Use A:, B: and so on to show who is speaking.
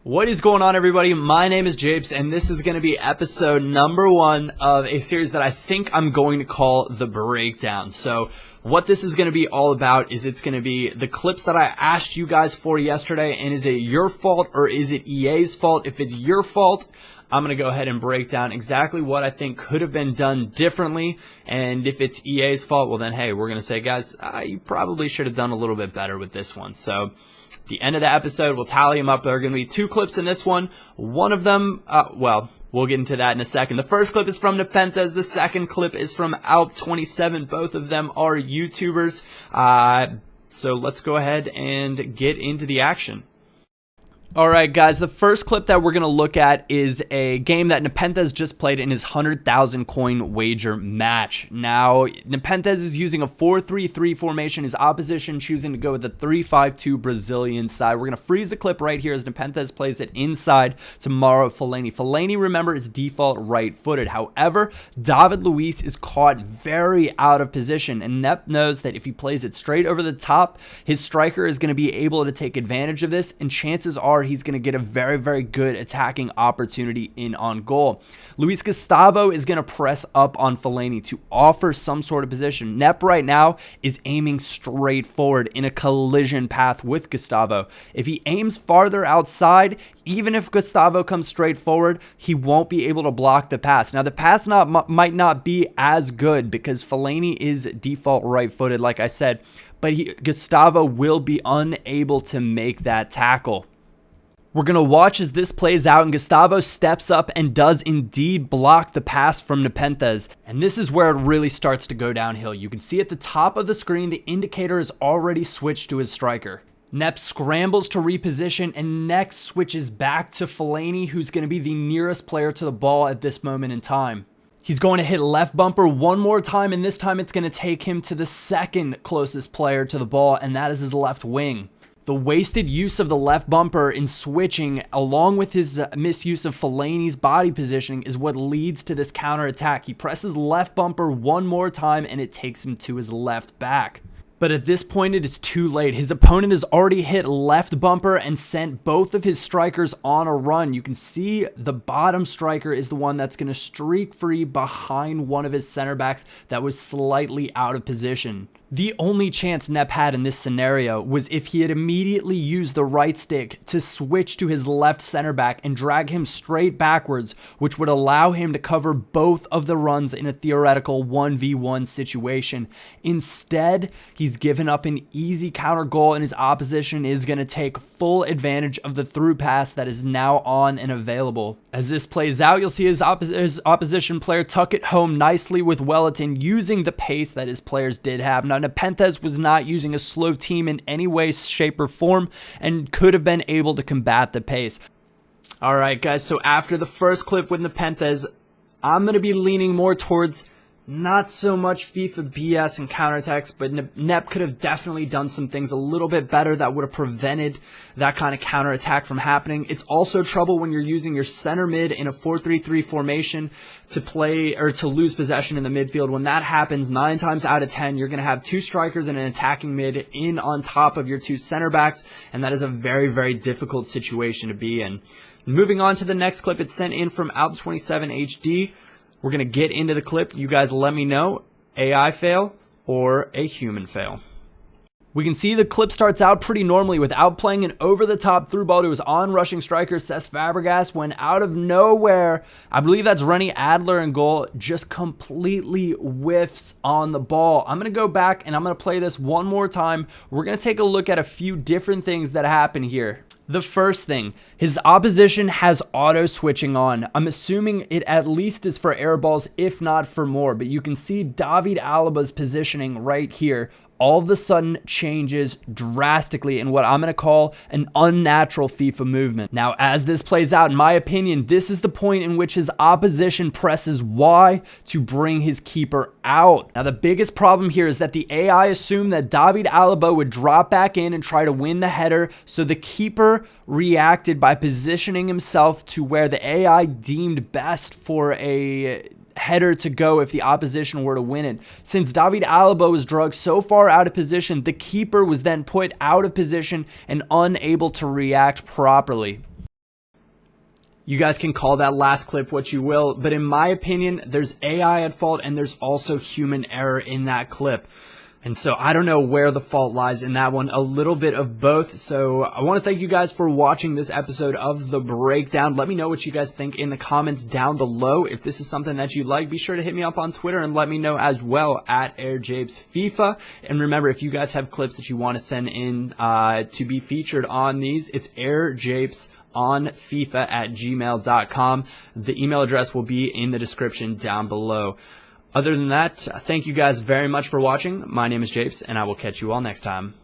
A: What is going on, everybody? My name is Japes, and this is going to be episode number 1 of a series that I think I'm going to call The Breakdown. So what this is going to be all about is it's going to be the clips that I asked you guys for yesterday, and is it your fault or is it EA's fault? If it's your fault, I'm going to go ahead and break down exactly what I think could have been done differently. And if it's EA's fault, well then, hey, we're going to say, guys, you probably should have done a little bit better with this one. So at the end of the episode, we'll tally them up. There are going to be 2 clips in this one. One of them, well, we'll get into that in a second. The first clip is from Nepenthes. The second clip is from Alp27. Both of them are YouTubers. So let's go ahead and get into the action. Alright guys, the first clip that we're going to look at is a game that Nepenthes just played in his 100,000 coin wager match. Now, Nepenthes is using a 4-3-3 formation, his opposition choosing to go with a 3-5-2 Brazilian side. We're going to freeze the clip right here as Nepenthes plays it inside to Mauro Fellaini. Fellaini, remember, is default right-footed. However, David Luiz is caught very out of position, and Nep knows that if he plays it straight over the top, his striker is going to be able to take advantage of this, and chances are he's going to get a very, very good attacking opportunity in on goal. Luis Gustavo is going to press up on Fellaini to offer some sort of position. Nep right now is aiming straight forward in a collision path with Gustavo. If he aims farther outside, even if Gustavo comes straight forward, he won't be able to block the pass. Now, the pass might not be as good because Fellaini is default right-footed, like I said, but Gustavo will be unable to make that tackle. We're going to watch as this plays out, and Gustavo steps up and does indeed block the pass from Nepenthes. And this is where it really starts to go downhill. You can see at the top of the screen, the indicator is already switched to his striker. Nep scrambles to reposition and next switches back to Fellaini, who's going to be the nearest player to the ball at this moment in time. He's going to hit left bumper one more time, and this time it's going to take him to the second closest player to the ball, and that is his left wing. The wasted use of the left bumper in switching, along with his misuse of Fellaini's body positioning, is what leads to this counterattack. He presses left bumper one more time, and it takes him to his left back. But at this point, it is too late. His opponent has already hit left bumper and sent both of his strikers on a run. You can see the bottom striker is the one that's going to streak free behind one of his center backs that was slightly out of position. The only chance Nep had in this scenario was if he had immediately used the right stick to switch to his left center back and drag him straight backwards, which would allow him to cover both of the runs in a theoretical 1v1 situation. Instead, he's given up an easy counter goal, and his opposition is going to take full advantage of the through pass that is now on and available. As this plays out, you'll see his opposition player tuck it home nicely with Wellington, using the pace that his players did have. Now, Nepenthes was not using a slow team in any way, shape, or form, and could have been able to combat the pace. Alright guys, so after the first clip with Nepenthes, I'm going to be leaning more towards not so much FIFA BS and counterattacks, but Nep could have definitely done some things a little bit better that would have prevented that kind of counterattack from happening. It's also trouble when you're using your center mid in a 4-3-3 formation to play or to lose possession in the midfield. When that happens, 9 times out of 10, you're going to have 2 strikers and an attacking mid in on top of your 2 center backs, and that is a very, very difficult situation to be in. Moving on to the next clip, it's sent in from Alp27 HD. We're going to get into the clip. You guys let me know, AI fail or a human fail. We can see the clip starts out pretty normally without playing an over-the-top through ball to his on-rushing striker, Cesc Fabregas, when out of nowhere, I believe that's Rennie Adler in goal, just completely whiffs on the ball. I'm going to go back and I'm going to play this one more time. We're going to take a look at a few different things that happen here. The first thing, his opposition has auto switching on. I'm assuming it at least is for air balls, if not for more. But you can see David Alaba's positioning right here all of a sudden changes drastically in what I'm going to call an unnatural FIFA movement. Now, as this plays out, in my opinion, this is the point in which his opposition presses Y to bring his keeper out. Now, the biggest problem here is that the AI assumed that David Alaba would drop back in and try to win the header, so the keeper reacted by positioning himself to where the AI deemed best for a header to go if the opposition were to win it. Since David Alaba was drugged so far out of position, the keeper was then put out of position and unable to react properly. You guys can call that last clip what you will, but in my opinion, there's AI at fault and there's also human error in that clip. And so I don't know where the fault lies in that one, a little bit of both. So I want to thank you guys for watching this episode of The Breakdown. Let me know what you guys think in the comments down below. If this is something that you like, be sure to hit me up on Twitter and let me know as well at @AirJapesFIFA. And remember, if you guys have clips that you want to send in to be featured on these, it's airjapesonfifa@gmail.com. The email address will be in the description down below. Other than that, thank you guys very much for watching. My name is Japes, and I will catch you all next time.